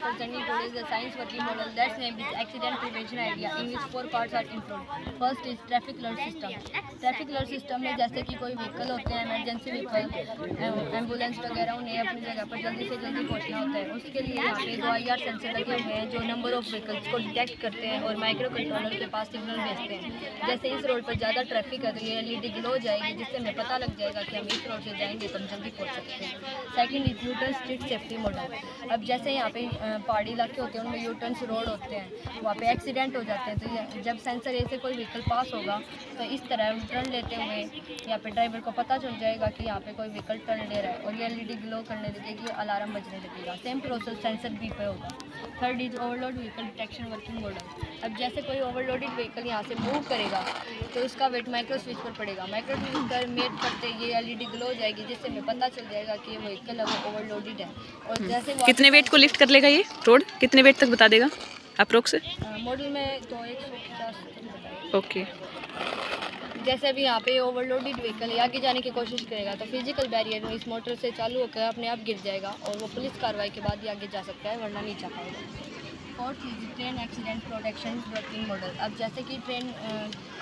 presenting today is a science working model that's named is accident prevention idea, in which 4 parts are included. First is traffic alert system. Traffic alert system में जैसे कि कोई vehicle होते हैं, emergency vehicle, ambulance वगैरह, उन्हें अपनी जगह पर जल्दी से जल्दी पहुंचना होता है। उसके लिए यहाँ पे 2 IR सेंसर लगे हुए हैं जो नंबर ऑफ व्हीकल्स को डिटेक्ट करते हैं और माइक्रो कंट्रोलर के पास सिग्नल भेजते हैं। जैसे इस रोड पर ज़्यादा ट्रैफिक है तो ये LED ग्लो हो जाएगी, जिससे हमें पता लग जाएगा कि हम इस रोड से जाएंगे तो हम जल्दी पहुँच सकते हैं। Second is U turn street safety model. अब जैसे यहाँ पे पहाड़ी इलाके होते हैं, उनमें यूटर्न्स रोड होते हैं, वहाँ पे एक्सीडेंट हो जाते हैं, तो जब सेंसर ए से कोई व्हीकल पास होगा तो इस तरह टर्न लेते हुए यहाँ पे ड्राइवर को पता चल जाएगा कि यहाँ पे कोई व्हीकल टर्न ले रहा है और ये LED ग्लो करने लगेगी, अलार्म बजने लगेगा। सेम प्रोसेस सेंसर बी पे होगा। Third is overload vehicle detection working model. अब जैसे कोई ओवरलोडेड व्हीकल यहाँ से मूव करेगा तो उसका वेट माइक्रो स्विच पर पड़ेगा। माइक्रो स्विच पर मेट करते ये LED ग्लो हो जाएगी, जिससे हमें पता चल जाएगा कि ये व्हीकल है वो ओवरलोडेड है। और जैसे कितने वेट को लिफ्ट कर लेगा ये रोड, कितने वेट तक बता देगा अप्रोक्स? मॉडल में तो 150। ओके। जैसे अभी यहाँ पे ओवरलोडेड व्हीकल आगे जाने की कोशिश करेगा तो फिजिकल बैरियर इस मोटर से चालू होकर अपने आप गिर जाएगा और वो पुलिस कार्रवाई के बाद ही आगे जा सकता है, वरना नहीं जा पाएगा। Fourth is train accident protection working model. अब जैसे कि ट्रेन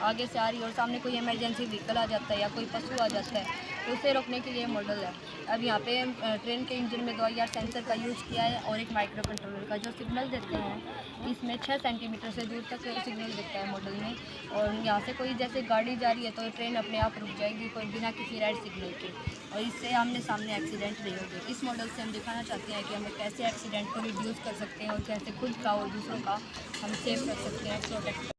आगे से आ रही है और सामने कोई इमरजेंसी व्हीकल आ जाता है या कोई पशु आ जाता है तो उसे रोकने के लिए मॉडल है। अब यहाँ पे ट्रेन के इंजन में 2 IR सेंसर का यूज़ किया है और एक माइक्रो कंट्रोलर का, जो सिग्नल देते हैं इसमें 6 सेंटीमीटर से दूर तक सिग्नल दिखता है मॉडल में। और यहाँ से कोई जैसे गाड़ी जा रही है तो ट्रेन अपने आप रुक जाएगी कोई बिना किसी रेड सिग्नल के, और इससे आमने सामने एक्सीडेंट नहीं होंगे। इस मॉडल से हम दिखाना चाहते हैं कि हम कैसे एक्सीडेंट को रिड्यूस कर सकते हैं और कैसे खुद का और दूसरों का हम सेव कर सकते हैं, protect.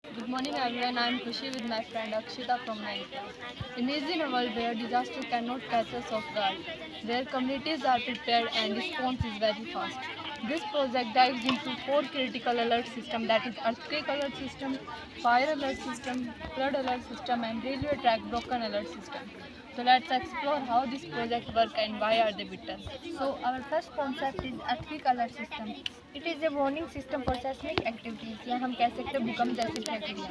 Good morning everyone, I am Khushi with my friend Akshita from 9th class. Imagine a world where disaster cannot catch us off guard, where communities are prepared and response is very fast. This project dives into 4 critical alert systems, that is earthquake alert system, fire alert system, flood alert system and railway track broken alert system. So let's explore how this project works and why are they vital. So our first concept is earthquake alert system. It is a warning system for seismic activities, या हम कह सकते हैं भूकंप जैसी प्रक्रिया।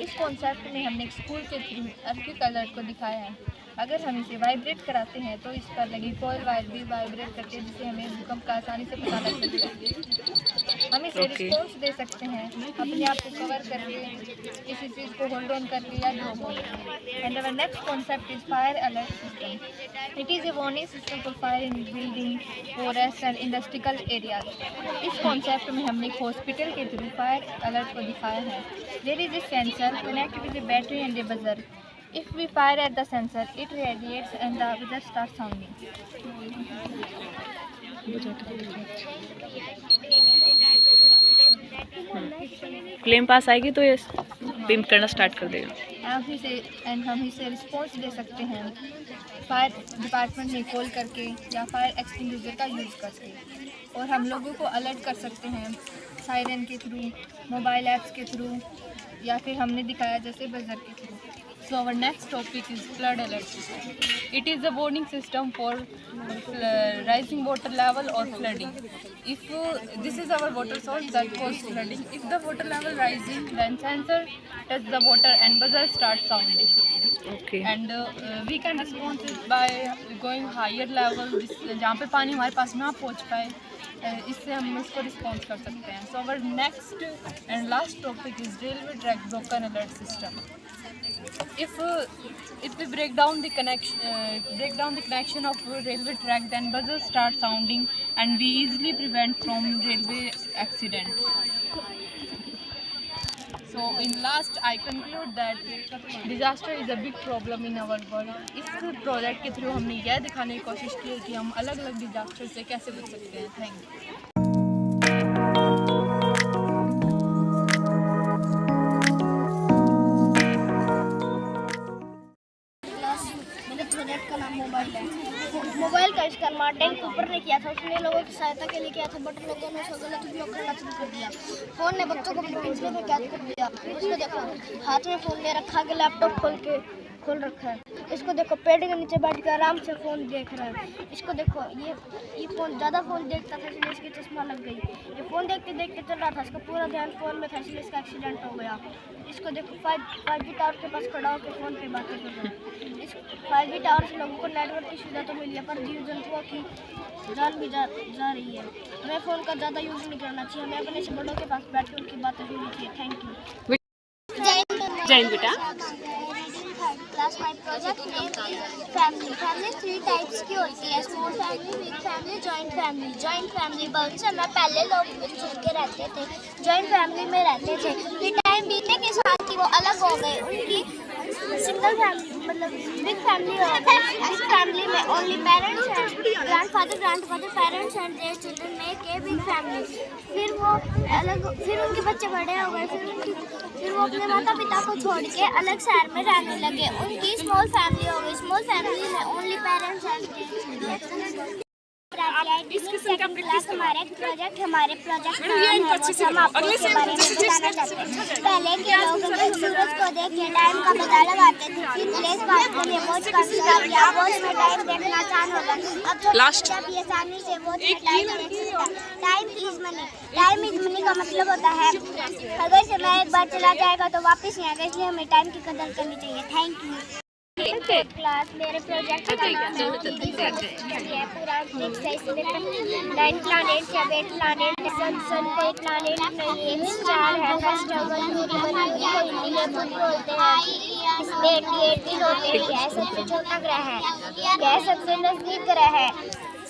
इस concept में हमने एक स्कूल के थ्रू earthquake alert को दिखाया है। अगर हम इसे वाइब्रेट कराते हैं तो इस पर लगी कॉइल वायर भी वाइब्रेट करती है, जिससे हमें भूकंप का आसानी से पता लग सकता है। हम इसे रिस्पॉन्स दे सकते हैं अपने आप को कवर करके, किसी चीज़ को होल्ड ऑन करके या ड्रॉप करके। And our next concept is fire alert system. It is a warning system for fire in building, forest and industrial areas. इस कॉन्सेप्ट में हमने एक हॉस्पिटल के थ्रू फायर अलर्ट को दिखाया है। There is a sensor connect with a battery and a buzzer. If we fire at the sensor, it radiates and the buzzer starts sounding. Flame पास आएगी तो ये बीम करना स्टार्ट कर देगा। हम इसे रिस्पॉन्स दे सकते हैं फायर डिपार्टमेंट में कॉल करके या फायर एक्सटिंग्विशर का यूज़ करके, और हम लोगों को अलर्ट कर सकते हैं सायरन के थ्रू, मोबाइल ऐप्स के थ्रू, या फिर हमने दिखाया जैसे बजर के through. So our next topic is flood alert system. It is a warning system for rising water level or flooding. If this is our water source that causes flooding, if the water level rising, then sensor touch the water and buzzer starts sounding. Okay. And we can respond it by going higher level, जहाँ पे पानी हमारे पास ना पहुँच पाए, इससे हम इसको रिस्पॉन्स कर सकते हैं। So our next and last topic is railway track broken alert system. If we break down the connection of railway track, then buzzers start sounding and we easily prevent from railway accidents. So in last I conclude that disaster is a big problem in our world. इस project के through हमने यह दिखाने की कोशिश की है कि हम अलग अलग डिजास्टर से कैसे बच सकते हैं। Thank you. प्रोजेक्ट का नाम मोबाइल है। मोबाइल का आविष्कार मार्टिन कूपर ने किया था। उसने लोगों की सहायता के लिए किया था, बट लोगों ने उसका गलत उपयोग करना शुरू कर दिया। फ़ोन ने बच्चों को अपने पिंजरे में कैद कर दिया। उसको देखो, हाथ में फ़ोन ले रखा है, लैपटॉप खोल के खोल रखा है। इसको देखो पेड़ के नीचे बैठ के आराम से फ़ोन देख रहा है। इसको देखो ये फ़ोन ज़्यादा फ़ोन देखता था इसलिए इसकी चश्मा लग गई। ये फ़ोन देखते देखते चल रहा था, इसका पूरा ध्यान फ़ोन में था इसलिए इसका एक्सीडेंट हो गया। इसको देखो 5G टावर के पास खड़ा होकर फ़ोन पे बातें कर रहा है। इस 5G टावर से लोगों को नेटवर्क की सुविधा तो मिली है पर जीव जंतुओं की जान भी जा रही है। हमें फ़ोन का ज़्यादा यूज़ नहीं करना चाहिए, हमें अपने से बड़ों के पास बैठ कर उनकी बातें सुननी चाहिए। Thank you. जैन बेटा class 5 project family. Family 3 types की होती है, small family, big family, joint family. Joint family बहुत समय पहले लोग मिलजुल के रहते थे, जॉइंट फैमिली में रहते थे। फिर टाइम बीतने के साथ ही वो अलग हो गए, उनकी सिंगल फैमिली मतलब बिग फैमिली हो गई। बिग फैमिली में only parents and grandfather parents and their children make a big family. फिर वो अलग, फिर उनके बच्चे बड़े हो गए, फिर वो अपने माता पिता को छोड़ के अलग शहर में रहने लगे, उनकी स्मॉल फैमिली हो गई। स्मॉल फैमिली में ओनली पेरेंट्स एंड चिल्ड्रन। इस किस्म का क्लास हमारे प्रोजेक्ट नाम है, वो हम आपको इसके बारे में बताना चाहते हैं। पहले के लोग सूरज को देख के टाइम का पता लगाते थे, फिर प्लेस बात के लिए वॉच का विकास किया, वॉच में टाइम देखना आसान होगा। अब तो जब ये आसानी से वॉच में टाइम देख सकता है। Time is money. Time is money का मतलब होता है अगर समय एक बार चला जाएगा तो वापस नहीं आएगा, इसलिए हमें टाइम की कदर करनी चाहिए। Thank you. क्लास मेरे प्रोजेक्ट का नाम है पूरा अंतरिक्ष है, इसमें 9 प्लैनेट्स या 8 प्लैनेट। सन कोई प्लैनेट नहीं है, स्टार है। फर्स्ट अवर हिंदी में बुध बोलते हैं, इसमें 88 दिन होते हैं। यह सबसे छोटा ग्रह है, यह सबसे नजदीक ग्रह है।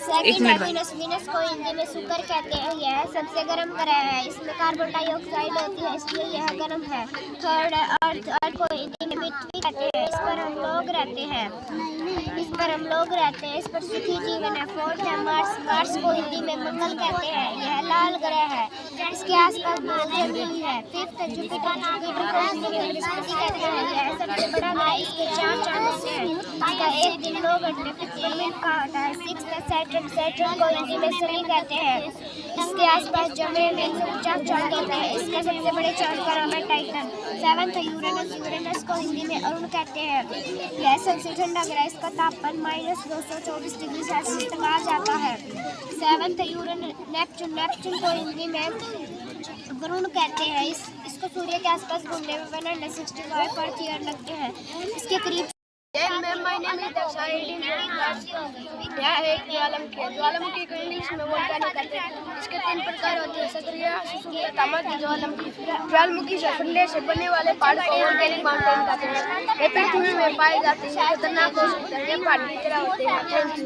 सेकंड है वीनस। वीनस को हिंदी में शुक्र कहते हैं, यह सबसे गर्म ग्रह है, इसमें कार्बन डाइऑक्साइड होती है इसलिए यह गर्म है। थर्ड है अर्थ। अर्थ को हिंदी में पृथ्वी कहते हैं, इस पर हम लोग रहते हैं, इस पर सुखी जीवन है। फोर्थ है मार्स। मार्स को हिंदी में मंगल कहते हैं, यह लाल ग्रह है, इसके आसपास बहुत जमीन है। फिफ्थ है जुपिटर। जुपिटर को हिंदी में बृहस्पति कहते हैं, यह सबसे बड़ा ग्रह, इसके 4 चांद हैं, इसका एक दिन 9 घंटे 55 मिनट का होता है। सिक्स्थ है सैटर्न। सैटर्न को हिंदी में शनि कहते हैं, इसके आसपास जमीन में 150 चांद होते हैं, इसका सबसे बड़े चांद का नाम है टाइटन। सेवंथ है यूरेनस। यूरेनस को हिंदी में अरुण कहते हैं, यह सबसे ठंडा ग्रह, इसका तापमान -224 डिग्री सेल्सियस तक आ जाता है। सेवंथ है नेपच्यून। नेपच्यून को हिंदी में वरुण कहते हैं, इसको सूर्य के आसपास घूमने में 165 अर्थ ईयर लगते हैं, इसके करीब। यह एक ज्वालामुखी को इंग्लिश में वोल्केनो कहते हैं, इसके 3 प्रकार होते हैं, सक्रिय, सुसुप्त, मध्य ज्वालामुखी। ज्वालामुखी से फंडे से बने वाले पहाड़ को वोल्केनिक माउंटेन कहते हैं, ये पृथ्वी में पाए जाते हैं, खतरनाक हो सकते हैं, ये पहाड़ की तरह होते हैं। Thank you.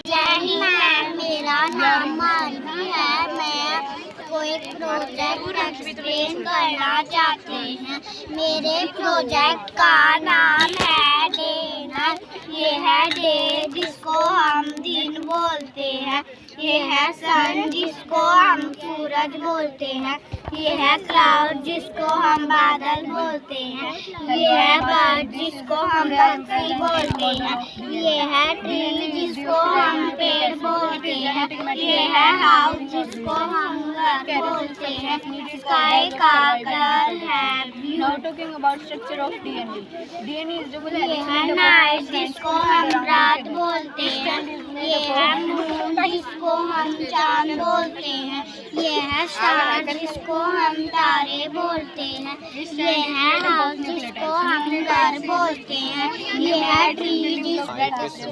जय हिंद मैम, मेरा नाम मानवी है, मैं कोई प्रोजेक्ट एक्सप्लेन करना चाहते हैं। मेरे प्रोजेक्ट का नाम है डे नाइट। ये है डे जिसको हम दिन बोलते हैं, ये है सन जिसको हम सूरज बोलते हैं, ये है क्लाउड जिसको हम बादल बोलते हैं, ये है बर्ड जिसको हम पक्षी बोलते हैं, ये है ट्री जिसको हम पेड़ बोलते हैं, ये है हाउस जिसको हम घर बोलते हैं, स्काई का कलर है blue. Now talking about structure of DNA. DNA is double ये है नाइट जिसको हम रात बोलते हैं, ये है मून जिसको हम चांद बोलते हैं, ये है स्टार जिसको हम तारे बोलते हैं, ये है हाउस जिसको हम घर बोलते हैं, ये है ट्री जिसको इससे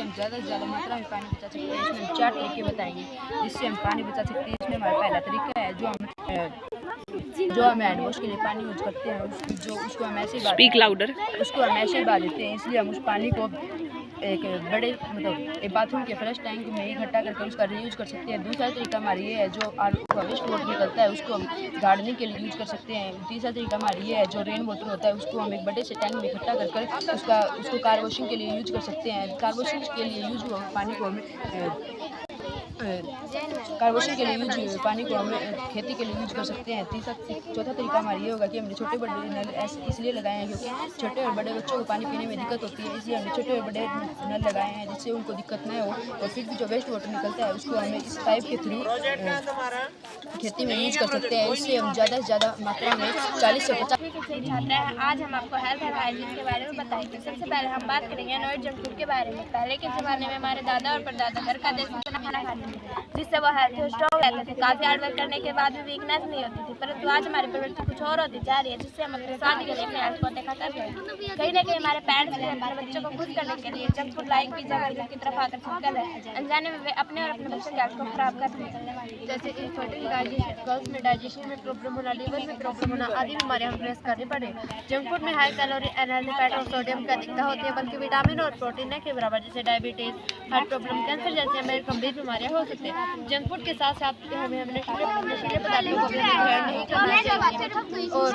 हम ज़्यादा से ज़्यादा मात्रा में पानी बचा सकते हैं। इसमें हम 4 तरीके बताएंगे जिससे हम पानी बचा सकते हैं। इसमें हमारा पहला तरीका है जो हम हैंड वॉश के लिए पानी यूज करते हैं, उसको हम ऐसे ही बहा देते हैं, इसलिए हम उस पानी को एक बड़े मतलब एक बाथरूम के फ्लश टैंक में इकट्ठा करके उसका रीयूज कर सकते हैं। दूसरा तरीका हमारा ये है जो वेस्ट वाटर निकलता है उसको हम गार्डनिंग के लिए यूज कर सकते हैं। तीसरा तरीका हमारा ये है जो रेन वाटर होता है उसको हम एक बड़े से टैंक में इकट्ठा कर उसको कार वॉशिंग के लिए यूज कर सकते हैं। कार वॉशिंग के लिए यूज हुआ पानी को हम कार्बोशन के लिए यूज पानी को हम खेती के लिए यूज कर सकते हैं। चौथा तरीका हमारा ये होगा कि हमने छोटे बड़े नल इसलिए लगाए हैं क्योंकि छोटे और बड़े बच्चों को पानी पीने में दिक्कत होती है, इसलिए हमने छोटे और बड़े नल लगाए हैं जिससे उनको दिक्कत न हो। और फिर भी जो वेस्ट वाटर निकलता है उसको हमें इस पाइप के थ्रू खेती में यूज कर सकते हैं। इससे हम ज़्यादा से ज़्यादा मात्रा में 40 से 50 छात्र हैं। आज हम आपको हेल्थ एंड हाइजीन के बारे में बताएंगे। सबसे पहले हम बात करेंगे नॉन जंक फूड के बारे में। पहले के ज़माने में हमारे दादा और परदादा घर का देसी खाना खाते थे जिससे वो हेल्थ और स्ट्रॉन्ग रहते थे। काफ़ी हार्ड वर्क करने के बाद भी वीकनेस नहीं होती थी, परंतु आज हमारी प्रवृत्ति कुछ और होती जा रही है जिससे हम अपने साथ ही अपने हेल्थ को देखा कर रहे हैं। कहीं ना कहीं हमारे पेरेंट्स भी हमारे बच्चों को खुश करने के लिए junk food like pizza burger की तरफ आकर्षित कर रहे हैं। अनजाने में वे अपने और अपने बच्चों के हेल्थ को खराब कर रहे हैं। जैसे इन्फर्टिलिटी, डाइजेशन, गर्ल्स में डाइजेशन में प्रॉब्लम होना, लीवर में प्रॉब्लम होना आदि बीमारियां हम फेस करनी पड़े। जंक फूड में हाई कैलोरी, अनहेल्दी फैट और सोडियम की अधिकता होती है, बल्कि विटामिन और प्रोटीन के बराबर, जैसे डायबिटीज, हार्ट प्रॉब्लम, कैंसर जैसी हमें गंभीर बीमारियां हो सकती हैं। जंक फूड के साथ साथ हमें नशीले पदार्थों को भी ग्रहण नहीं करना चाहिए और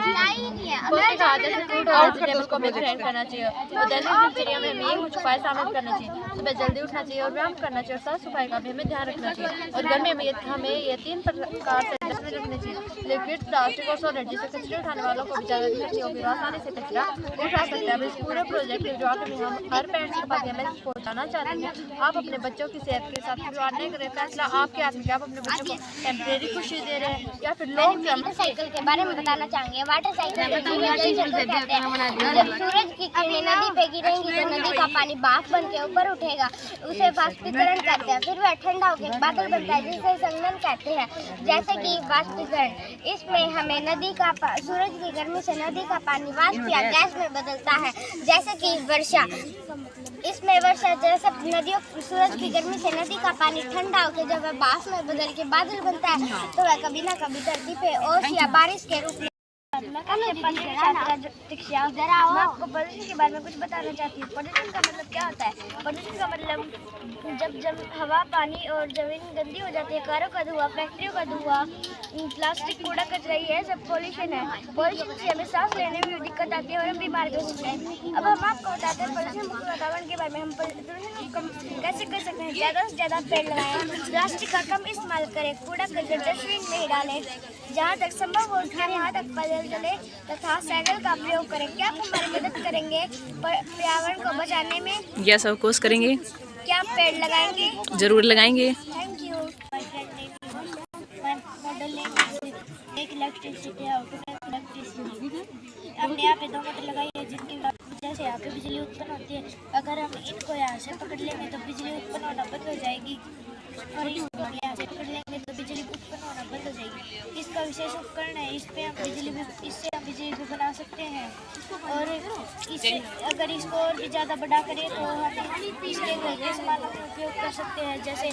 पौष्टिक आहार जैसे फ्रूट और वेजिटेबल को भी ग्रहण करना चाहिए। और दैनिक दिनचर्या में हमें ये कुछ उपाय शामिल करना चाहिए। सुबह जल्दी उठना चाहिए और व्यायाम करना चाहिए और साफ सफाई का भी हमें ध्यान रखना चाहिए। और घर में हमें ये 3 प्रकार से डस्टबिन रखने चाहिए। लिक्विड, प्लास्टिक और सॉलिड, जिससे कचरे उठाने वालों को भी ज़्यादा दिक्कत नहीं होगी, आसानी से कचरा उठा सकते हैं। अब इस पूरे प्रोजेक्ट के में हम हर पेरेंट्स के पास ये मैसेज पहुँचाना चाहते हैं, आप अपने बच्चों की सेहत के साथ खिलवाड़ नहीं करें। फैसला आपके हाथ में कि आप अपने बच्चों को टेम्परेरी खुशी दे रहे हैं या फिर लॉन्ग टर्म। वाटर साइकिल के बारे में बताना चाहेंगे। वाटर साइकिल जब सूरज की किरणें नदी पे गिरेंगी तो नदी का पानी भाप बन के ऊपर उठेगा, उसे वाष्पीकरण कहते हैं। फिर वह ठंडा होकर बादल बनता है जिसे संघनन कहते हैं। जैसे कि वाष्पीकरण, इसमें हमें नदी का सूरज की गर्मी से नदी का पानी वाष्प या गैस में बदलता है। जैसे कि वर्षा, इसमें वर्षा जैसे नदियों सूरज की गर्मी से नदी का पानी ठंडा होकर जब वह भाप में बदल के बादल बनता है तो वह कभी ना कभी धरती पे ओस या बारिश के रूप में। मैं आपको प्रदूषण के बारे में कुछ बताना चाहती हूँ। प्रदूषण का मतलब क्या होता है? प्रदूषण का मतलब जब हवा, पानी और जमीन गंदी हो जाती है, कारों का धुआं, फैक्ट्रियों का धुआं, प्लास्टिक, कूड़ा कचरा, ये सब पॉल्यूशन है। पॉल्यूशन से हमें सांस लेने में भी दिक्कत आती है और हम बीमार भी हो सकते हैं। अब हम आपको बताते हैं प्रदूषण मुक्त वातावरण के बारे में। हम प्रदूषण को कम कैसे कर सकते हैं? ज़्यादा से ज़्यादा पेड़ लगाएं, प्लास्टिक का कम इस्तेमाल करें, कूड़ा कचरा डस्टबिन में ही डालें, जहाँ तक संभव हो उसके यहाँ तक पैदल चले तथा साइकिल का प्रयोग करें। क्या आप हमारी मदद करेंगे पर्यावरण को बचाने में? यस ऑफ कोर्स करेंगे। क्या आप पेड़ लगाएंगे? जरूर लगाएंगे। Thank you. एक इलेक्ट्रिसिटी हमने यहाँ पे 2 मोटर लगाई है जिनकी वजह से यहाँ पे बिजली उत्पन्न होती है। अगर हम इनको यहाँ से पकड़ लेंगे तो बिजली उत्पन्न होना बंद हो जाएगी और इसको यहाँ से पकड़ लेंगे तो बिजली उत्पन्न होना बंद हो जाएगी। इसका विशेष उपकरण है, इससे हम बिजली भी बना सकते हैं। और इससे अगर इसको और भी ज़्यादा बड़ा करें तो हम इसके घर के सामानों में उपयोग कर सकते हैं, जैसे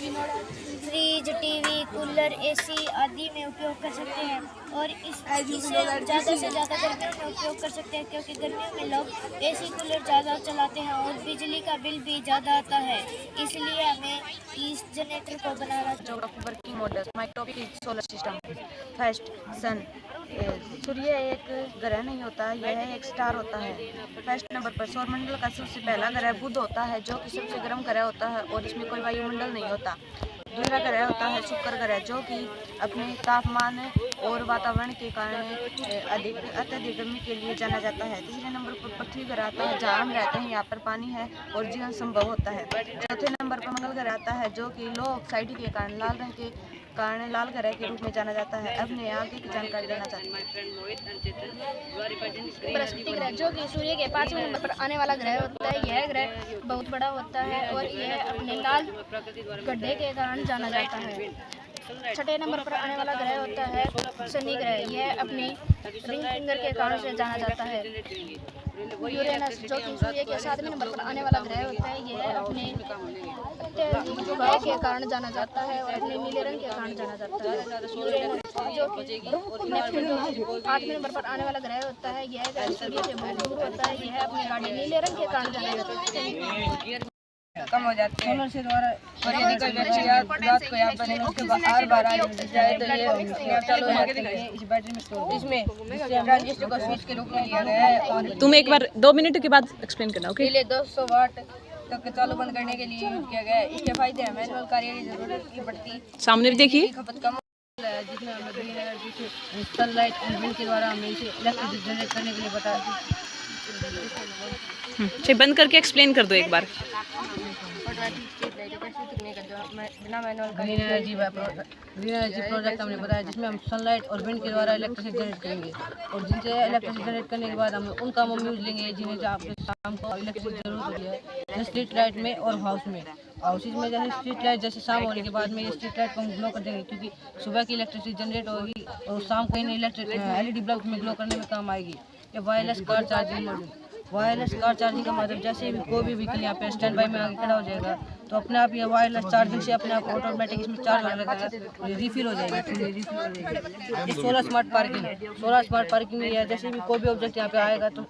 फ्रिज, टीवी, कूलर, एसी आदि में उपयोग कर सकते हैं। और इसे ज़्यादा से ज़्यादा गर्मियों में उपयोग कर सकते हैं क्योंकि गर्मियों में लोग एसी, कूलर ज़्यादा चलाते हैं और बिजली का बिल भी ज़्यादा आता है, इसलिए हमें इस जनरेटर को बनाना। Geography working models. My topic is solar system. First, sun. सूर्य एक ग्रह नहीं होता, यह एक स्टार होता है। फर्स्ट नंबर पर सौरमंडल का सबसे पहला ग्रह बुध होता है जो कि सबसे गर्म ग्रह होता है और इसमें कोई वायुमंडल नहीं होता। दूसरा ग्रह होता है शुक्र ग्रह जो कि अपने तापमान और वातावरण के कारण अत्यधिक गर्मी के लिए जाना जाता है। तीसरे नंबर पर पृथ्वी ग्रह आता है जहाँ हम रहते हैं, यहाँ पर पानी है और जीवन संभव होता है। चौथे नंबर पर मंगल ग्रह आता है जो कि लो ऑक्साइड के कारण लाल रंग के कारण लाल ग्रह के रूप में जाना जाता है। अब मैं आगे की जानकारी देना चाहती हूँ। बृहस्पति ग्रह जो कि सूर्य के 5वें नंबर पर आने वाला ग्रह होता है। यह ग्रह बहुत बड़ा होता है और यह अपने लाल गड्ढे के कारण जाना जाता है। 6ठे नंबर पर आने वाला ग्रह होता है शनि ग्रह। यह अपनी रिंग फिंगर के कारण से जाना जाता है। यूरेनस जो कि सूर्य के 7वें नंबर पर आने वाला ग्रह होता है। यह अपने भय के कारण जाना जाता है और अपने नीले रंग के कारण जाना जाता है। यूरेनस जो कि 8वें नंबर पर आने वाला ग्रह होता है। यह ग्रह सूर्य से बहुत दूर होता है। यह अपने गाड़ी नीले रंग के कारण जाना जाता है। कम हो जाते हैं सोलर से द्वारा। और यदि कोई व्यक्ति रात को यहाँ पर उसके बार आ जाए तो ये चालू हो जाते हैं इस बैटरी में स्टोर। इसमें ट्रांजिस्टर को स्विच के रूप में लिया गया है। और तुम एक बार 2 मिनट के बाद एक्सप्लेन करना, ओके? पहले 200 वाट तक के चालू बंद करने के लिए यूज किया गया है। इसके फायदे हैं मैनुअल कार्य की जरूरत की बढ़ती सामने भी देखिए। खपत कम है, जिसमें हमें ग्रीन एनर्जी से सनलाइट एंड विंड के द्वारा हमें इसे इलेक्ट्रिसिटी जनरेट करने के लिए बताया। अच्छा, बंद करके एक्सप्लेन कर दो एक बार। बिना मैनुअल ग्रीन एनर्जी प्रोजेक्ट हमने बताया, जिसमें हम सनलाइट और विंड के द्वारा इलेक्ट्रिसिटी जनरेट करेंगे और जिनसे इलेक्ट्रिसिटी जनरेट करने के बाद हम उन कामों में यूज लेंगे जिन्हें आपके शाम को इलेक्ट्रिसिटी जरूरत होती है, जैसे स्ट्रीट लाइट में और हाउसेज में जैसे स्ट्रीट लाइट जैसे शाम होने के बाद में ये स्ट्रीट लाइट को हम ग्लो कर देंगे, क्योंकि सुबह की इलेक्ट्रिसिटी जनरेट होगी और शाम को इन LED बल्ब में ग्लो करने में काम आएगी। या wireless car charging module, wireless car charging का मतलब जैसे भी कोई भी व्हीकल यहाँ पे स्टैंड बाई में आगे खड़ा हो जाएगा तो अपने आप ये वायरलेस चार्जिंग से अपने आप ऑटोमेटिक इसमें चार्ज होने लगेगा, रिफिल हो जाएगी। ये सोलर स्मार्ट पार्किंग में है, जैसे भी कोई भी ऑब्जेक्ट यहाँ पे आएगा तो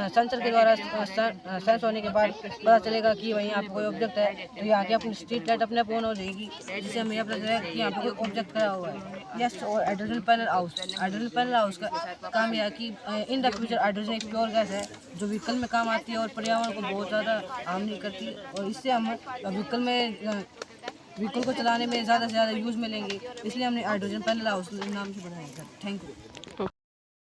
सेंसर के द्वारा सेंस होने के बाद पता चलेगा कि वहीं यहाँ पे कोई ऑब्जेक्ट है, तो यहाँ की अपनी स्ट्रीट लाइट अपने आप ऑन हो जाएगी, जिससे हमें यह पता चलेगा कि यहाँ पे कोई ऑब्जेक्ट खड़ा हुआ है। यस, और हाइड्रोजन पैनल हाउस का काम यह है कि इन द फ्यूचर हाइड्रोजन एक प्योर गैस है जो व्हीकल में काम आती है और पर्यावरण को बहुत ज़्यादा हार्म नहीं करती, और इससे हम व्हीकल को चलाने में ज़्यादा से ज़्यादा यूज़ में लेंगे, इसलिए हमने हाइड्रोजन पैनल हाउस नाम से बनाया। Thank you.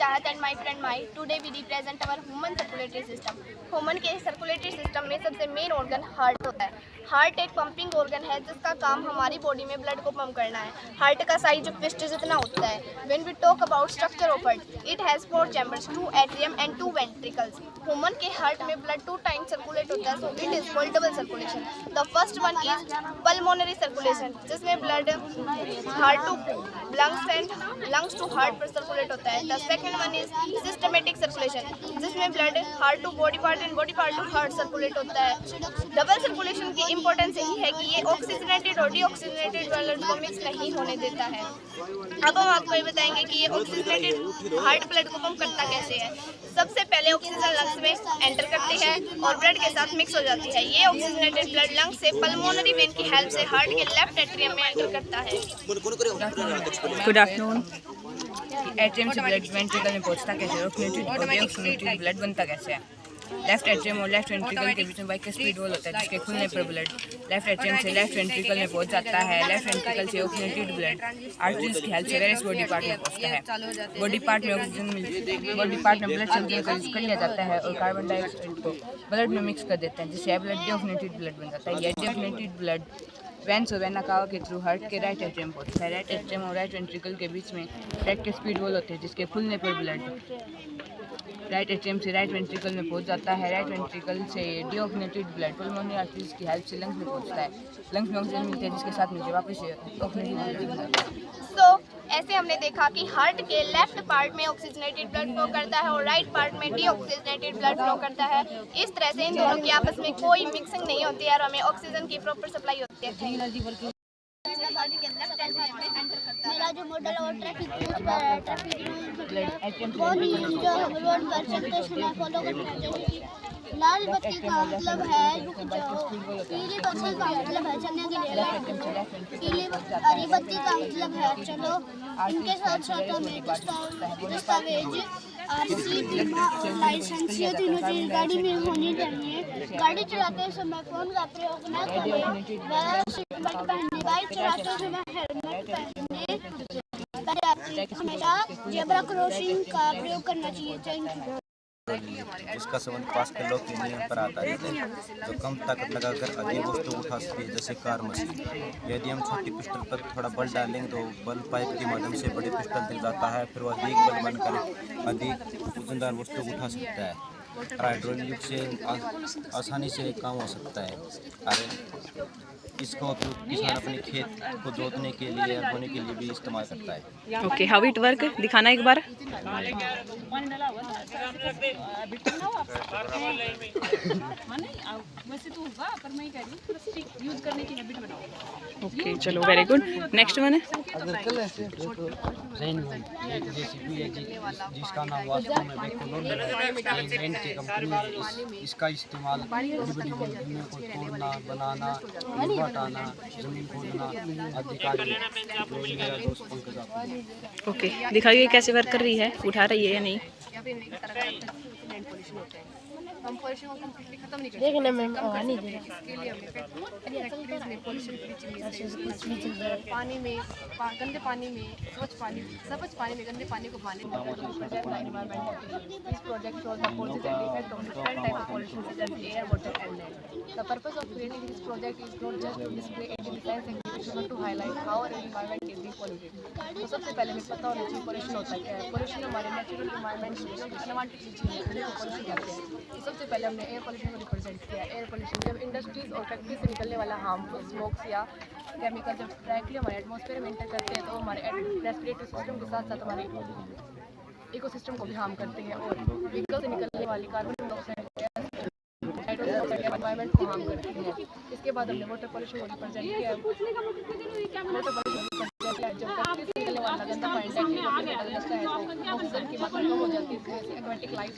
Chahat and my friend my today we represent our human circulatory system. Human के सर्कुलेटरी सिस्टम में सबसे मेन ऑर्गन हार्ट होता है। हार्ट एक पंपिंग ऑर्गन है जिसका काम हमारी बॉडी में ब्लड को पंप करना है। हार्ट का साइज पिस्ट जितना होता है। When we talk about structure of heart, it has 4 chambers, 2 atrium and 2 ventricles. Human के हार्ट में ब्लड 2 टाइम्स सर्कुलेट होता है, so it is called double circulation. The first one is pulmonary circulation, जिसमें blood heart to lungs to heart पर circulate होता है। The second one is systematic circulation, जिसमें blood heart to body part and body part to heart circulate होता है। Double circulation की importance यही है कि ये ऑक्सीजनेटेड और डीऑक्सीजनेटेड ब्लड को मिक्स नहीं होने देता है। अब हम आपको ये बताएंगे कि ये ऑक्सीजनेटेड हार्ट ब्लड को पंप करता कैसे है। सबसे पहले ऑक्सीजन लंग्स में एंटर करती है और ब्लड के साथ मिक्स हो जाती है। ये ऑक्सीजनेटेड ब्लड लंग्स से पल्मोनरी वेन की हेल्प से हार्ट के लेफ्ट एट्रियम में एंटर करता है। Good afternoon. एट्रियम से ब्लड वेंट्रिकल में पहुंचता कैसे, ऑक्सीजनेटेड ब्लड बनता कैसे है। लेफ्ट एट्रियम और लेफ्ट वेंट्रिकल के बीच में बाइक का स्पीड वॉल होता है, जिसके खुलने पर ब्लड लेफ्ट एट्रियम से लेफ्ट वेंट्रिकल में पहुंच जाता है। लेफ्ट वेंट्रिकल से ऑक्सीजनेटेड ब्लड आर्टरीज की हेल्प से वेरियस बॉडी पार्ट में पहुंचता है। बॉडी पार्ट में ऑक्सीजन बॉडी पार्ट में ब्लड ऑक्सीजन का यूज कर लिया जाता है और कार्बन डाइऑक्साइड को ब्लड में मिक्स कर देते हैं, जिससे ब्लड डीऑक्सीजनेटेड ब्लड बन जाता है। यह डीऑक्सीजनेटेड ब्लड वेन्स और वेना कावा के थ्रू हार्ट के राइट एट्रियम पहुंचता है। राइट एट्रियम और राइट वेंट्रिकल के बीच में ब्लड के स्पीड वॉल होते हैं, जिसके खुलने पर ब्लड राइट एट्रियम से राइट वेंट्रिकल में पहुंच जाता है। राइट वेंट्रिकल से डीऑक्सीजनेटेड ब्लड पल्मोनरी आर्टरीज की हेल्प से लंग्स में पहुंचता है। लंग्स में ऑक्सीजन मिलती है, जिसके साथ मिलकर वापस तो ऐसे हमने देखा कि हार्ट के लेफ्ट पार्ट में ऑक्सीजनेटेड ब्लड फ्लो करता है और राइट पार्ट में डीऑक्सीजनेटेड ब्लड फ्लो करता है। इस तरह से इन दोनों की आपस में कोई मिक्सिंग नहीं होती है और हमें ऑक्सीजन की प्रॉपर सप्लाई होती है। मेरा जो मॉडल है वो ट्रैफिक रूल्स पर है। ट्रैफिक वो नियम जो रोड पर चलते समय फॉलो करना चाहिए। लाल बत्ती का मतलब है रुक जाओ, पीली बत्ती का मतलब है चलने के लिए, पीली हरी बत्ती का मतलब है चलो। इनके साथ साथ हमें दस्तावेज RC, बीमा और लाइसेंस ये तीनों चीज़ गाड़ी में होनी चाहिए। गाड़ी चलाते समय फ़ोन का प्रयोग न करें, सीट बेल्ट पहने, बाइक चलाते समय हेलमेट पहने, हमेशा ज़ेब्रा क्रॉसिंग का प्रयोग करना चाहिए। Thank you. इसका संबंध पास के लॉ के नियम पर आता है, जो कम ताकत लगाकर अधिक वस्तु उठा सके, जैसे कार मशीन। यदि हम छोटी पिस्टल पर थोड़ा बल डालेंगे तो बल पाइप के माध्यम से बड़ी पिस्टल तक जाता है, फिर वह अधिक बल बनकर अधिक वजनदार वस्तु उठा सकता है। हाइड्रोलिक से आसानी से काम हो सकता है। अरे इसका उपयोग किसान अपने खेत को जोतने के लिए या बोने के लिए भी इस्तेमाल करता है। ओके, हाउ इट वर्क दिखाना एक बार। ओके, चलो वेरी गुड। नेक्स्ट वन है जिसका नाम वास्तव में रेंट की कंपनी है। इसका इस्तेमाल बड़ी बड़ी बिल्डिंगों को तोड़ना, बनाना, हटाना, जमीन खोदना आदि कार्य। ओके, दिखाइए कैसे वर्क कर रही है, उठा रही है या नहीं। हम पॉल्यूशन को कंप्लीटली खत्म नहीं कर सकते, कम कर सकते हैं। इसके लिए हमें फैक्ट्रीज में पॉल्यूशन फ्री चीज़ें, पानी में गंदे पानी में स्वच्छ पानी में गंदे पानी को पानी this project shows the causes and effect of different types of pollution such as air, water and land. The purpose of creating this project is not just to display it in science exhibition but to highlight how our environment is being polluted. तो सबसे पहले हमें पता होना चाहिए pollution होता क्या है। पॉल्यूशन हमारे नेचुरल इन्वायरमेंट से अनवांटेड चीज़ें हैं, उनको पॉल्यूशन कहते हैं। तो सबसे पहले हमने एयर पॉल्यूशन को रिप्रेजेंट किया। एयर पॉल्यूशन जब इंडस्ट्रीज और फैक्ट्री से निकलने वाला हार्मफुल स्मोक्स या केमिकल जब डायरेक्टली हमारे एटमॉस्फेयर में इंटर करते हैं तो हमारे रेस्पिरेटरी सिस्टम के साथ साथ हमारे इकोसिस्टम को भी हार्म करते हैं और व्हीकल से निकलने वाली कार्बन डाइऑक्साइड एनवायरनमेंट को हार्म करती है। इसके बाद हमने वाटर पॉल्यूशन को रिप्रेजेंट किया। वाटर पॉल्यूशन जब फैक्ट्री से निकलने वाला गंदा पानी डायरेक्टली लगता है तो ऑक्सीजन की मात्रा कम हो जाती है, एक्वेटिक लाइफ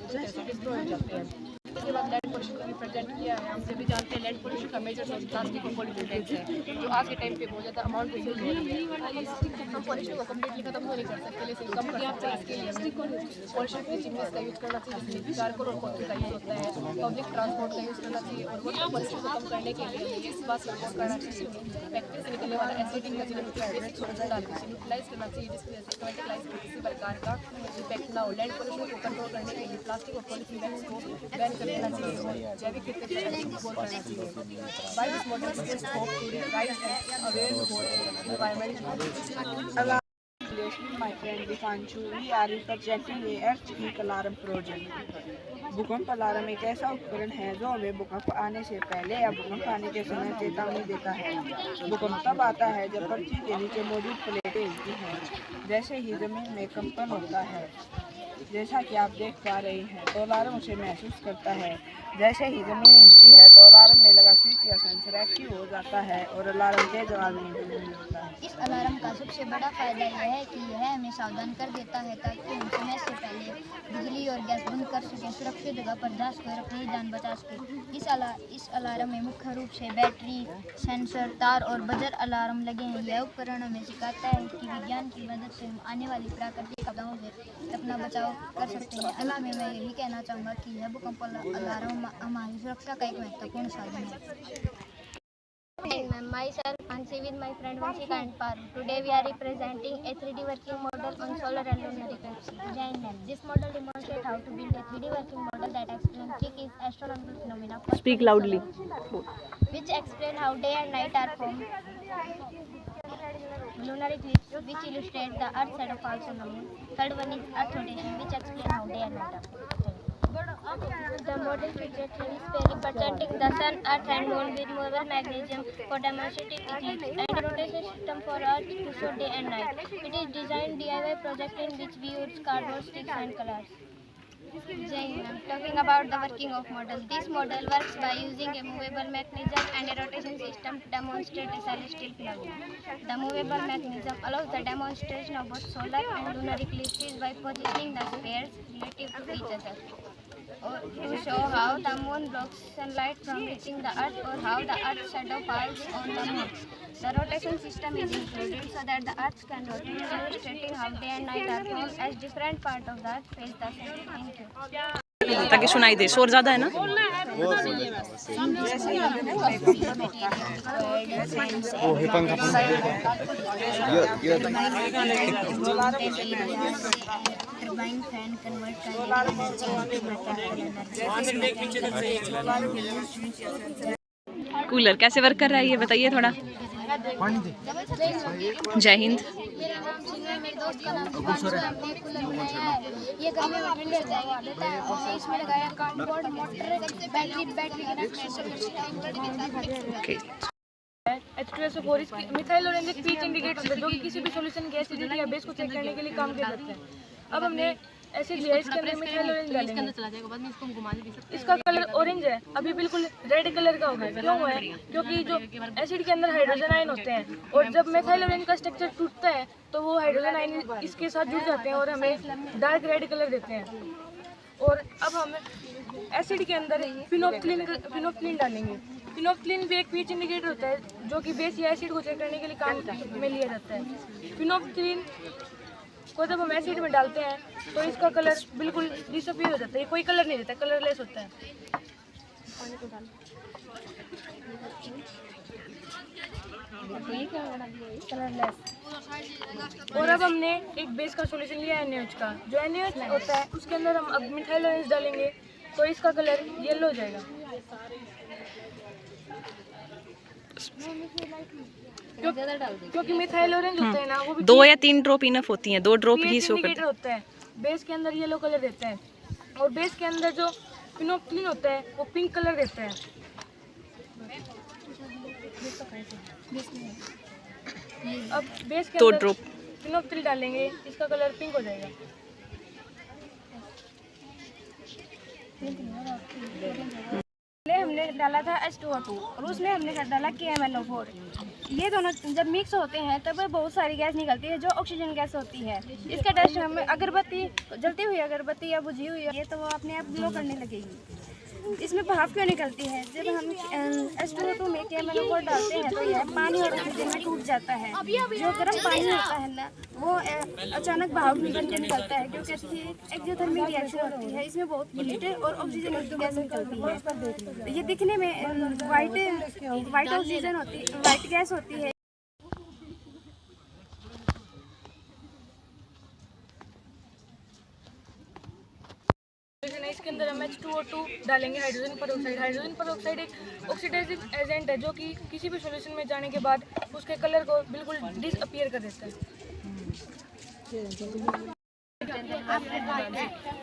डिस्ट्रॉय हो जाते हैं। इसके बाद लैंड पोल्यूशन को रिप्रेजेंट किया है। हम सभी जानते हैं लैंड पोल्यूशन का मेजर सोर्स प्लास्टिक और पॉलीथीन है जो आज के टाइम पे बहुत ज़्यादा अमाउंट में यूज हो रही है। हम पॉल्यूशन को कम्प्लीटली खत्म तो नहीं कर सकते लेकिन कम कर सकते हैं। इसके लिए पॉल्यूशन फ्री चिमनीज का यूज़ करना चाहिए, जिसमें चारकोल और कोयले का यूज़ होता है। पब्लिक ट्रांसपोर्ट का यूज़ करना चाहिए और वाटर पॉल्यूशन को कम करने के लिए इस बात का यूज़ करना चाहिए फैक्ट्री से निकलने वाला एसिडिक डाल के यूटिलाइज करना चाहिए जिसकी वजह से एक्वेटिक लाइफ में किसी प्रकार का इफेक्ट ना हो। लैंड पोल्यूशन को कंट्रोल करने के लिए प्लास्टिक और पॉलीथीन बैग्स को बैन कर देना चाहिए और जैविक खेती पर सपोर्ट करना चाहिए। By this model we hope to raise awareness for environment. My friend Dipanshu, we are representing a earthquake alarm project. भूकंप अलार्म एक ऐसा उपकरण है जो हमें भूकंप आने से पहले या भूकंप आने के समय चेतावनी देता है। भूकंप तब आता है जब पृथ्वी के नीचे मौजूद प्लेटें हिलती हैं, जैसे ही जमीन में कंपन होता है। जैसा कि आप देख पा रही हैं तो अलार्म उसे महसूस करता है। जैसे ही ज़मीन हिलती है तो अलार्म में लगा स्विच या सेंसर एक्टिव हो जाता है और अलार्म तेज आवाज़ में बजने लगता है। इस अलार्म का सबसे बड़ा फ़ायदा यह है कि यह हमें सावधान कर देता है ताकि हम समय से पहले बिजली और गैस बंद कर सकें, सुरक्षित जगह पर जा सकें और अपनी जान बचा सकें। इस अलार्म में मुख्य रूप से बैटरी, सेंसर, तार और बजर अलार्म लगे हैं। यह उपकरण हमें सिखाता है कि विज्ञान की मदद से हम आने वाली प्राकृतिक आपदाओं से अपना बचाव कर सकते हैं। अंत में मैं यही कहना चाहूँगा कि यह भूकंप अलार्म हमारी सुरक्षा का एक महत्वपूर्ण साधन है। Myself Ansi with my friend Vanshika and Paru. Today we are representing a 3D working model on solar and lunar eclipse. This model demonstrates how to build a 3D working model that explains three key astronomical phenomena. Speak loudly. Which explain how day and night are formed. Lunar eclipse, which illustrates the Earth's shadow falls on the moon. Third one is Earth rotation, which explains how day and night are formed. The model features 3D sphere representing the sun, earth and moon with movable mechanism for demonstrating eclipse and rotation system for earth to show day and night. It is designed DIY project in which we use cardboard sticks and colors. Talking about the working of model. This model works by using a movable mechanism and a rotation system to demonstrate a celestial phenomenon. The movable mechanism allows the demonstration of both solar and lunar eclipses by positioning the spheres relative to each other, or to show how the moon blocks sunlight from reaching the earth or how the earth's shadow falls on the moon. The rotation system is included so that the earth can rotate, illustrating how day and night are formed as different parts of the earth face the sun. Thank you. ताकि सुनाई दे, शोर ज़्यादा है ना? Turbine fan convert cooler कैसे work कर रहा है ये बताइए थोड़ा। जय हिंद। मेरा नाम सिंह है, मेरे दोस्त का नाम दिपांशु है। हमने कूलर बनाया है, ये गर्मी में ठंडे हो जाएगा देता है और इसमें लगाया कार्डबोर्ड मोटर, बैटरी के H2SO4 methyl orange peach indicator जो कि किसी भी सॉल्यूशन की एसिडिटी या बेस को चेक करने के लिए काम किया जाता है। अब हमने एसिड लिया, इसके अंदर मिथाइल ऑरेंज डालेंगे। इसका कलर ऑरेंज है, अभी बिल्कुल रेड कलर का होगा। क्यों हुआ है? क्योंकि जो एसिड के अंदर हाइड्रोजन आयन होते हैं और जब मिथाइल ऑरेंज का स्ट्रक्चर टूटता है तो वो हाइड्रोजन आयन इसके साथ जुड़ जाते हैं और हमें डार्क रेड कलर देते हैं। और अब हम एसिड के अंदर फिनोफ्थलीन डालेंगे। फिनोफ्थलीन भी एक पीच इंडिकेटर होता है जो कि बेस या एसिड को चेक करने के लिए काम में लिया जाता है। फिनोफ्थलीन को जब हम एसिड में डालते हैं तो इसका कलर बिल्कुल डिसअपीयर हो जाता है, कोई कलर नहीं देता, कलरलेस होता है। और अब हमने एक बेस का सॉल्यूशन लिया है NaOH का। जो NaOH होता है उसके अंदर हम अब मिथाइल ऑरेंज डालेंगे तो इसका कलर येलो हो जाएगा। क्योंकि मिथाइल ऑरेंज होता है ना वो भी 2 या 3 ड्रॉप इनफ होती हैं, 2 ड्रॉप ही शो इंडिकेटर होता है। बेस के अंदर येलो कलर देता है और बेस के अंदर जो फिनोप्थिलीन होता है वो पिंक कलर देता है। अब बेस के 2 अंदर ड्रॉप फिनोप्थिलीन डालेंगे, इसका कलर पिंक हो जाएगा। पहले हमने डाला था H2O2 और उसमें हमने डाला KMnO4। ये दोनों जब मिक्स होते हैं तब बहुत सारी गैस निकलती है जो ऑक्सीजन गैस होती है। इसका टेस्ट हमें अगरबत्ती, जलती हुई अगरबत्ती या बुझी हुई है तो वो अपने आप ग्लो करने लगेगी। इसमें भाप क्यों निकलती है? जब हम H2O2 में KMnO4 डालते हैं तो यह पानी और ऑक्सीजन में टूट जाता है। जो गर्म पानी होता है ना वो अचानक भाप निकलता है क्योंकि एक्सोथर्मिक रिएक्शन होती है। इसमें बहुत हीट और ऑक्सीजन की गैस निकलती है। ये दिखने में वाइट ऑक्सीजन होती, वाइट गैस होती है। इसके अंदर हम H2O2 डालेंगे, हाइड्रोजन पेरोक्साइड। हाइड्रोजन पेरोक्साइड एक ऑक्सीडाइजिंग एजेंट है जो कि किसी भी सॉल्यूशन में जाने के बाद उसके कलर को बिल्कुल डिसअपीयर कर देता है।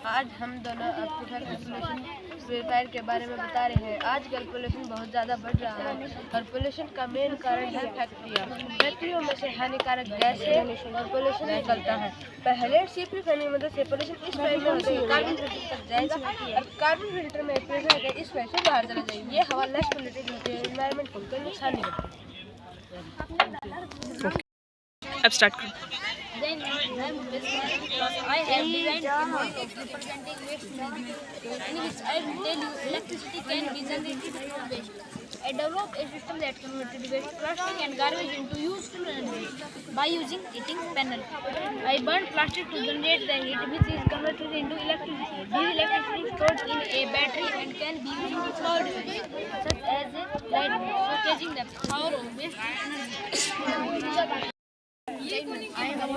आज हम दोनों आपको पोल्यूशन प्योरीफायर के बारे में बता रहे हैं। आजकल पोल्यूशन बहुत ज़्यादा बढ़ रहा है और पोल्यूशन का मेन कारण है फैक्ट्रियों में से हानिकारक गैसें और पोल्यूशन निकलता है। पहले सीपी फैन की मदद से पोल्यूशन इस वजह से होता है कार्बन फिल्टर तक जाएगा और कार्बन फिल्टर में प्रेशर है इस वजह से बाहर चला जाएगा। ये हवा लेस पोल्यूटेड होती है, एनवायरनमेंट को कोई नुकसान नहीं करती। अब स्टार्ट करो। Then I have designed a mode of representing waste management in which I will tell you electricity can be generated from waste. I developed a system that converted waste plastic and garbage into useful energy by using heating panel. I burned plastic to generate the heat which is converted into electricity. This electricity is stored in a battery and can be used in power devices such as a light bulb, showcasing the power of waste energy. I am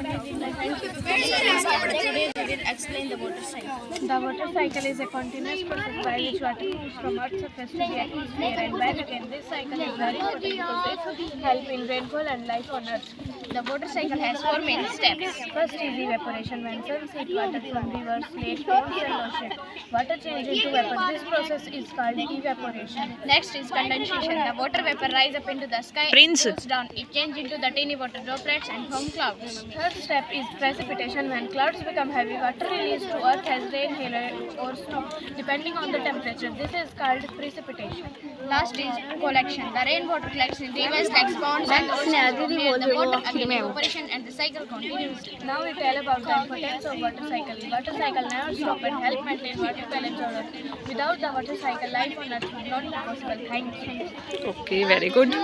today we will explain the water cycle. The water cycle is a continuous process by which water moves from Earth's surface to the atmosphere, and when again this cycle is very important because it helps in rainfall and life on Earth. The water cycle has 4 main steps. First is evaporation. When suns heat water from rivers, lakes, ponds and ocean, water changes into vapor. This process is called evaporation. Next is condensation. The water vapor rises up into the sky Prince. and cools down. It changes into the tiny water droplets and form clouds. Third step is precipitation. When clouds become heavy, water released to earth as rain, hail or snow, depending on the temperature. This is called precipitation. Last is collection. The rainwater collects in rivers, lakes, ponds and oceans from where the water again evaporation and the cycle continues. Now we tell about the importance of water cycle. Water cycle never stop and help maintain water balance on Earth. Without the water cycle, life on Earth would not be possible. Thank you. Okay, very good.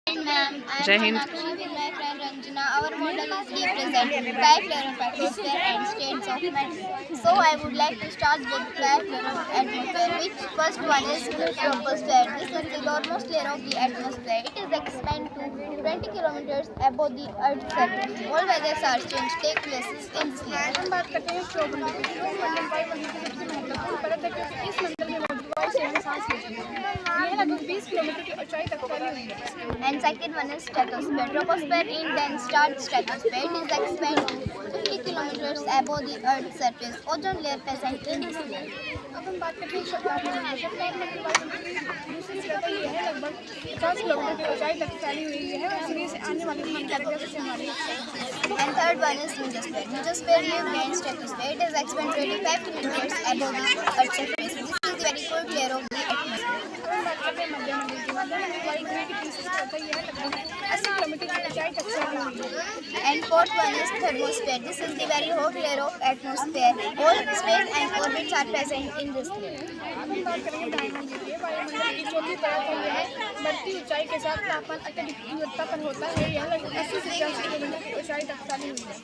Ma'am, I Jai am Hind. Sonakshi with my friend Ranjana. Our model is representing 5 layer of atmosphere and states of matter. So I would like to start with 5 layer of atmosphere, which first one is troposphere. This is the lowermost layer of the atmosphere. It is expanded to 20 kilometers above the Earth's surface. All weather change take place in this layer. हम बात करते हैं वायुमंडल की। तो मंडल वायुमंडल की सबसे महत्वपूर्ण परत है क्योंकि इस मंडल में मौजूद वायु से हम सांस लेते हैं। ये लगभग 20 किलोमीटर की ऊंचाई तक फैली हुई है। And second one is stratosphere. Troposphere in dense star stratosphere. It is expanded to 50 kilometers above the Earth's surface. Ozone layer present in this layer. अब हम बात करते हैं शब्दार्थ मंडल। शब्दार्थ मंडल वायुमंडल की दूसरी सतह ये है, लगभग 50 किलोमीटर की ऊंचाई तक फैली हुई है और सूर्य से आने वाली हानिकारक गैसों से हमारी And third one is mesosphere. Mesosphere live in stratosphere. It is expanded 25 kilometers above the Earth's surface. This is the very cold layer of the atmosphere. मध्यमंडल की वायुमंडल की तीसरी सतह ये है, लगभग 80 किलोमीटर की ऊंचाई तक फैली हुई है। And fourth one is thermosphere. This is the very hot layer of atmosphere. All space and orbits are present in this layer. अब हम बात करेंगे वायुमंडल की। वायुमंडल की चौथी परत है यह बढ़ती ऊंचाई के साथ तापमान अत्यधिक तीव्रतापन होता है। यह लगभग 80 से 85 किलोमीटर की ऊंचाई तक फैली हुई है।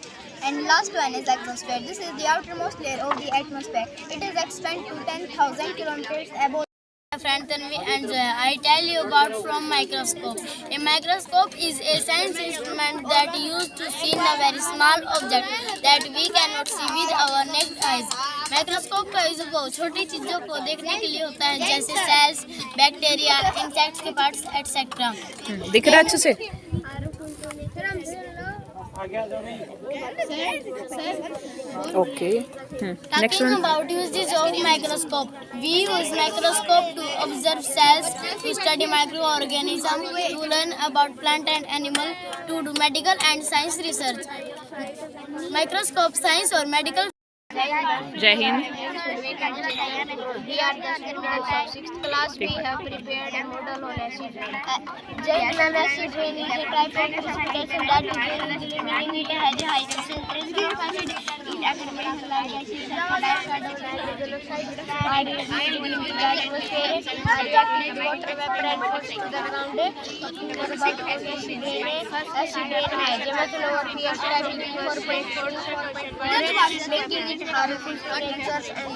And last one is atmosphere. This is the outermost layer of the atmosphere. It is expanded to 10,000 kilometers above. friend Tanvi and Zoya. I tell you about from microscope. A microscope is a science instrument that used to see a very small object that we cannot see with our naked eyes. Microscope का use बहुत छोटी चीजों को देखने के लिए होता है, जैसे सेल्स, बैक्टीरिया, इंसेक्ट्स के पार्ट्स एटसेट्रा। दिख रहा है अच्छे से? Okay. Next Talking one. about uses of microscope. We use microscope to observe cells, to study microorganisms, to learn about plant and animal, to do medical and science research. Microscope science or medical. जय Hind. We are the students of 6th class. We have prepared a model on acid rain. Acid rain is a type of precipitation that is very easily melting. It has a high concentration of acid. It acts like acid, sulfur dioxide, oxide, hydrogen sulfide, into the atmosphere. Reacting with water vapor and falls to the ground. Talking about acid rain. Acid rain has a much lower pH level, 4.4 to 4.5, making it harmful for natures and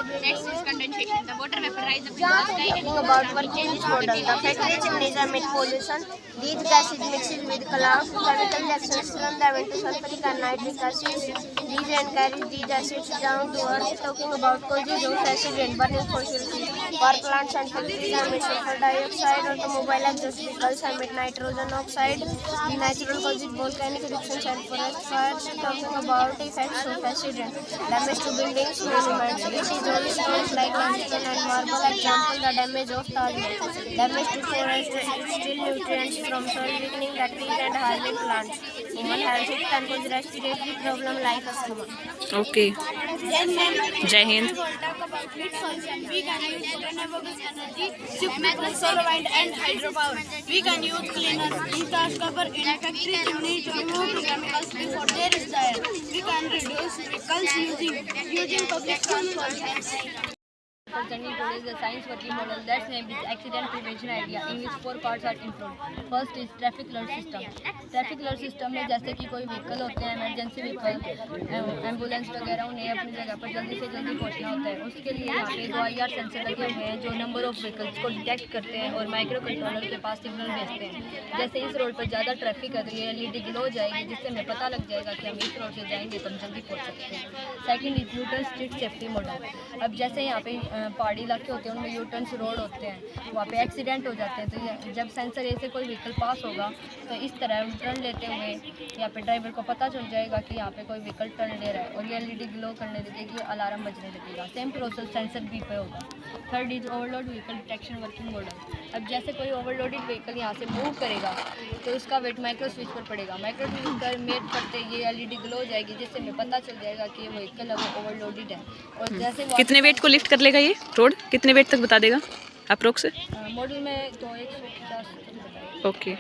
condensation. The water vaporizes up in the sky. Talking about working this model, the factory chimneys emit pollution. These gases mixed with clouds, chemical reactions turn them into sulfuric and nitric acids. These and carry these acids down to earth. Talking about causes of acid rain, burning fossil fuels. Power plants and factories emit sulfur dioxide. Automobile exhaust vehicles emit nitrogen oxide. The natural causes volcanic eruptions and forest fires. Talking about effects of acid rain, damage to buildings, monuments. It is only stones like limestone and marble. Example, the damage of Taj Mahal. Damage to forests, still nutrients from soil weakening the trees and harming plants. Human health, it can cause respiratory problem like asthma. Okay. जय Hind. We can use renewable energy, shift solar wind and hydropower. We can use cleaners, recharge cover in factory chimneys to remove chemicals before they reach the air. We can reduce vehicles using public transport. Presenting today is the science working model that's named is accident prevention idea, in which 4 parts are included. First is traffic alert system. Traffic alert system में जैसे कि कोई vehicle होते हैं, emergency vehicle, ambulance वगैरह, उन्हें अपनी जगह पर जल्दी से जल्दी पहुंचना होता है। उसके लिए यहाँ पे 2 IR सेंसर लगे हुए हैं जो नंबर ऑफ व्हीकल्स को डिटेक्ट करते हैं और माइक्रो कंट्रोलर के पास सिग्नल भेजते हैं। जैसे इस रोड पर ज़्यादा ट्रैफिक है तो ये LED ग्लो हो जाएगी, जिससे हमें पता लग जाएगा कि हम इस रोड से जाएंगे तो हम जल्दी पहुँच सकते हैं। Second is U turn street safety model. अब जैसे यहाँ पे पहाड़ी इलाके होते हैं, उनमें यूटर्न्स रोड होते हैं, वहाँ पे एक्सीडेंट हो जाते हैं, तो जब सेंसर ए से कोई व्हीकल पास होगा तो इस तरह टर्न लेते हुए यहाँ पे ड्राइवर को पता चल जाएगा कि यहाँ पे कोई व्हीकल टर्न ले रहा है और ये LED ग्लो करने लगेगी, अलार्म बजने लगेगा। सेम प्रोसेस सेंसर बी पे होगा। Third is overload vehicle detection working model. अब जैसे कोई ओवरलोडेड व्हीकल यहाँ से मूव करेगा तो उसका वेट माइक्रो स्विच पर पड़ेगा। माइक्रो स्विच पर मेट करते ये LED ग्लो हो जाएगी, जिससे हमें पता चल जाएगा कि ये व्हीकल है वो ओवरलोडेड है। और जैसे कितने वेट को लिफ्ट कर लेगा ये रोड, कितने वेट तक बता देगा अप्रोक्स? मॉडल में तो 150। ओके।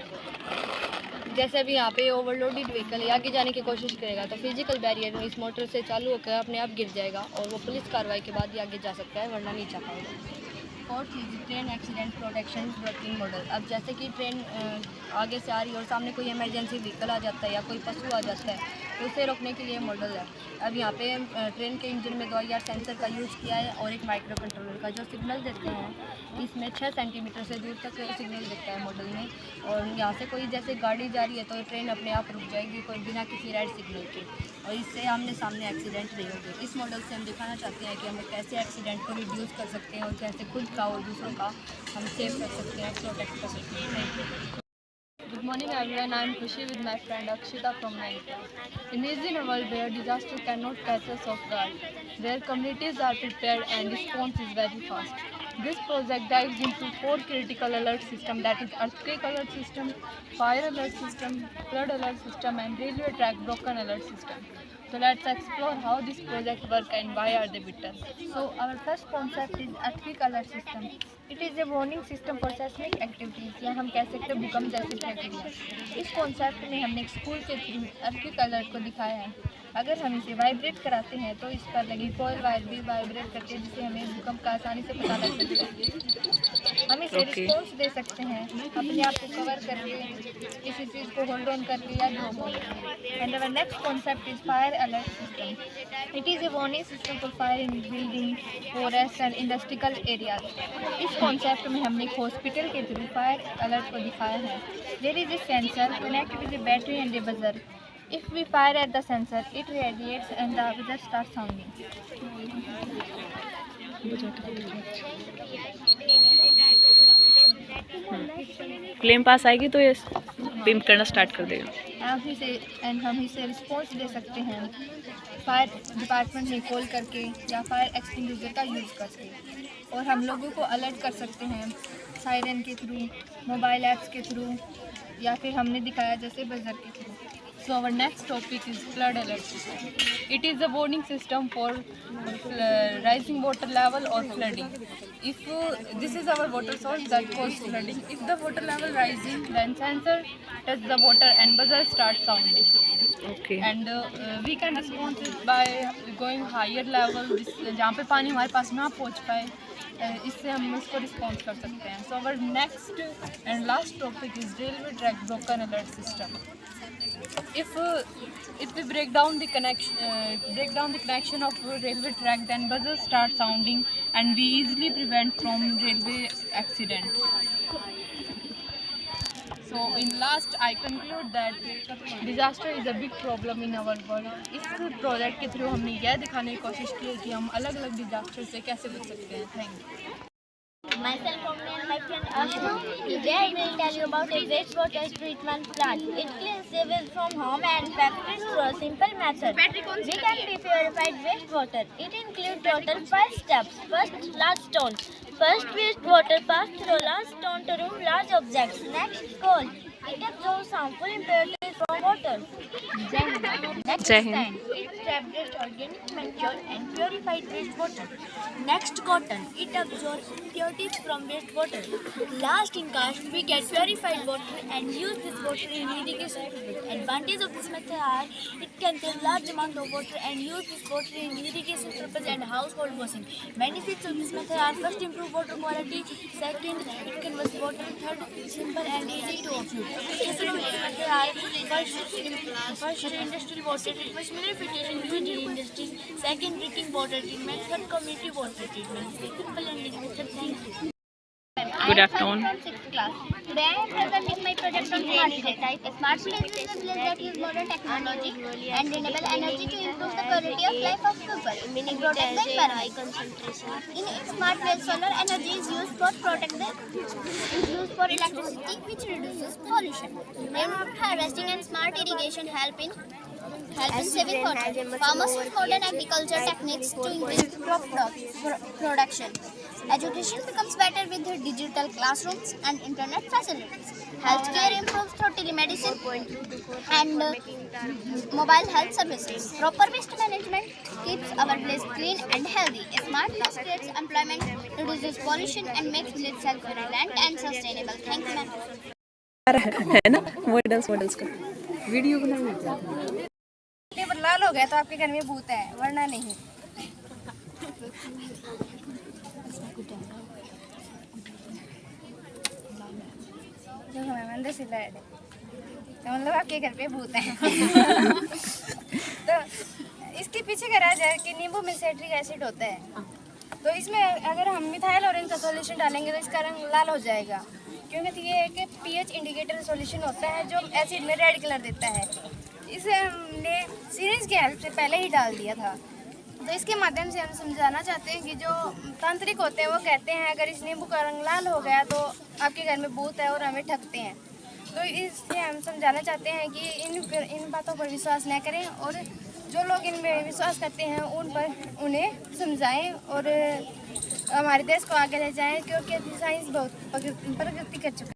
जैसे अभी यहाँ पे ओवरलोडेड व्हीकल आगे जाने की कोशिश करेगा तो फिजिकल बैरियर इस मोटर से चालू होकर अपने आप गिर जाएगा और वो पुलिस कार्रवाई के बाद ही आगे जा सकता है, वरना नहीं जा पाएगा। Fourth is train accident protection working model. अब जैसे कि ट्रेन आगे से आ रही है और सामने कोई इमरजेंसी व्हीकल आ जाता है या कोई पशु आ जाता है तो उसे रोकने के लिए मॉडल है। अब यहाँ पे ट्रेन के इंजन में 2 IR सेंसर का यूज़ किया है और एक माइक्रो कंट्रोलर का, जो सिग्नल देते हैं इसमें 6 सेंटीमीटर से दूर तक सिग्नल देता है मॉडल में। और यहाँ से कोई जैसे गाड़ी जा रही है तो ट्रेन अपने आप रुक जाएगी कोई बिना किसी रेड सिग्नल के, और इससे आमने सामने एक्सीडेंट नहीं होंगे। इस मॉडल से हम दिखाना चाहते हैं कि हम कैसे एक्सीडेंट को रिड्यूस कर सकते हैं और कैसे खुद का और दूसरों का हम सेव कर सकते हैं, प्रोटेक्ट कर सकते हैं। Thank you. Good morning everyone, I am Khushi with my friend Akshita from 9th class. Imagine a world where disaster cannot catch us off guard, where communities are prepared and response is very fast. This project dives into 4 critical alert systems, that is earthquake alert system, fire alert system, flood alert system and railway track broken alert system. So let's explore how this project works and why are they better. So our first concept is earthquake alert system. It is a warning system for seismic activities, या हम कह सकते हैं भूकंप जैसी प्रक्रिया। इस concept में हमने एक स्कूल के थ्रू earthquake अलर्ट को दिखाया है। अगर हम इसे वाइब्रेट कराते हैं तो इस पर लगी कोई वायर भी वाइब्रेट करती है, जिससे हमें भूकंप का आसानी से पता लग सकता है। हम इसे रिस्पॉन्स दे सकते हैं अपने आप को कवर करके, किसी चीज़ को होल्ड ऑन करके या ड्रॉप करके। And our next concept is fire alert system. It is a warning system for fire in building, forest and industrial areas. इस कॉन्सेप्ट में हमने एक हॉस्पिटल के थ्रू फायर अलर्ट को दिखाया है। There is a sensor connected with a battery and a buzzer. If we fire at the sensor, it radiates and the buzzer starts sounding. Flame पास आएगी तो ये पिंप करना स्टार्ट कर देगा। हम इसे रिस्पॉन्स दे सकते हैं फायर डिपार्टमेंट में कॉल करके या फायर एक्सटिंग्विशर का यूज़ करके, और हम लोगों को अलर्ट कर सकते हैं सायरन के थ्रू, मोबाइल ऐप्स के थ्रू, या फिर हमने दिखाया जैसे बजर के through. So our next topic is flood alert system. It is a warning system for rising water level or flooding. If this is our water source that causes flooding, if the water level rising, then sensor touch the water and buzzer start sounding. Okay. And we can respond it by going higher level, जहाँ पे पानी हमारे पास ना पहुँच पाए, इससे हम इसको रिस्पॉन्स कर सकते हैं। So our next and last topic is railway track broken alert system. If we break down the connection of railway track, then buzzers start sounding and we easily prevent from railway accident. So in last I conclude that disaster is a big problem in our world. इस project के through हमने यह दिखाने की कोशिश की है कि हम अलग अलग डिजास्टर से कैसे बच सकते हैं। Thank you. Myself, Omni, and my friend Ashna. Today I will tell you about a wastewater treatment plant. It cleans sewage from home and factories through a simple method. We can be purified wastewater. It includes total 5 steps. First, large stone. First, wastewater pass through large stone to remove large objects. Next, coal. It absorbs harmful impurities from water. Next, sand. It traps organic matter and purified wastewater. Next, cotton. It absorbs impurities from wastewater. Last, in cast, we get purified water and use this water in irrigation. Advantage of this method are it can save large amount of water and use this water in irrigation purpose and household washing. Benefits of this method are: first, improve water quality. Second, it converts water. Third, simple and easy to operate. Uses of this method are: first, industrial water treatment, purification used in industries. Second, drinking water treatment. Third, community water treatment. Simple and easy method. Thank you. Good afternoon. I am from 6th class. Today I am presenting my project on smart village. A smart village is a village that uses modern technology and renewable energy to improve the quality of life of people and protect the environment. In a smart village, solar energy is used for electricity, which reduces pollution. Rainwater harvesting and smart irrigation help in saving water. Farmers use modern agriculture techniques to increase crop production. Education becomes better with digital classrooms and internet facilities. Healthcare improves through telemedicine and mobile health services. Proper waste management keeps our place clean and healthy. A smart village creates employment, reduces pollution, and makes village self-reliant and sustainable. Thank you, ma'am. है ना models का video बनाइए। लाल हो गया तो आपके घर में भूत है, वरना नहीं। जो हमें अंदर से लाया तो मतलब आपके घर पे भूत है। तो इसके पीछे का राज है कि नींबू में साइट्रिक एसिड होता है, तो इसमें अगर हम मिथाइल और इनका सॉल्यूशन डालेंगे तो इसका रंग लाल हो जाएगा, क्योंकि ये एक पीएच इंडिकेटर सॉल्यूशन होता है जो एसिड में रेड कलर देता है। इसे हमने सीरीज की हेल्प से पहले ही डाल दिया था। तो इसके माध्यम से हम समझाना चाहते हैं कि जो तांत्रिक होते हैं वो कहते हैं अगर इस नींबू का रंग लाल हो गया तो आपके घर में भूत है और हमें ठगते हैं। तो इससे हम समझाना चाहते हैं कि इन बातों पर विश्वास न करें और जो लोग इनमें विश्वास करते हैं उन्हें समझाएं और हमारे देश को आगे ले जाएं, क्योंकि साइंस बहुत प्रगति कर चुका है।